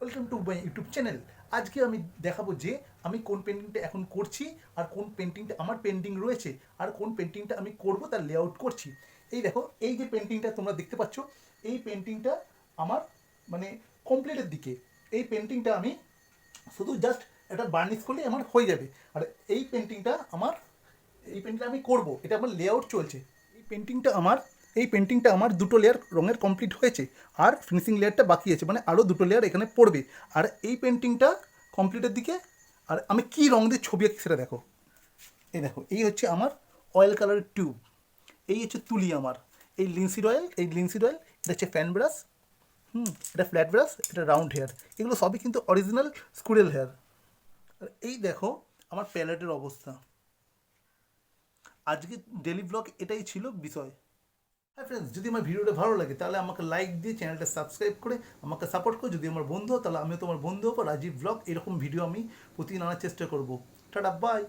Welcome to my YouTube channel. আজকে আমি দেখাবো যে আমি কোন পেন্টিংটা এখন করছি আর কোন পেন্টিংটা আমার পেন্ডিং রয়েছে আর কোন পেন্টিংটা আমি করব তার লেআউট করছি। এই দেখো, এই যে পেন্টিংটা তোমরা দেখতে পাচ্ছ, এই পেন্টিংটা আমার মানে কমপ্লিটের দিকে। এই পেন্টিংটা আমি শুধু জাস্ট একটা বার্নিশ করলে আমার হয়ে যাবে। আর এই পেন্টিংটা আমি করব, এটা আমার লেআউট চলছে। এই পেন্টিংটা আমার দুটো লেয়ার রঙের কমপ্লিট হয়েছে, আর ফিনিশিং লেয়ারটা বাকি আছে, মানে আরও দুটো লেয়ার এখানে পড়বে। আর এই পেন্টিংটা কমপ্লিটের দিকে। আর আমি কী রঙ দিয়ে ছবি আঁকি সেটা দেখো। এই দেখো, এই হচ্ছে আমার অয়েল কালারের টিউব, এই হচ্ছে তুলি আমার, এই লিনসিড অয়েল, এটা হচ্ছে ফ্যান ব্রাশ, এটা ফ্ল্যাট ব্রাশ, এটা রাউন্ড হেয়ার। এগুলো সবই কিন্তু অরিজিনাল স্কুরেল হেয়ার। আর এই দেখো আমার প্যালেটের অবস্থা। আজকে ডেলি ব্লগ এটাই ছিল বিষয়। হ্যাঁ ফ্রেন্ডস, যদি আমার ভিডিওটা ভালো লাগে তাহলে আমাকে লাইক দিয়ে চ্যানেলটা সাবস্ক্রাইব করে আমাকে সাপোর্ট করো। যদি আমার বন্ধু হও তাহলে আমিও তোমার বন্ধু হবো। রাজীব ব্লগ এরকম ভিডিও আমি প্রতিদিন আনার চেষ্টা করবো। Tata, by.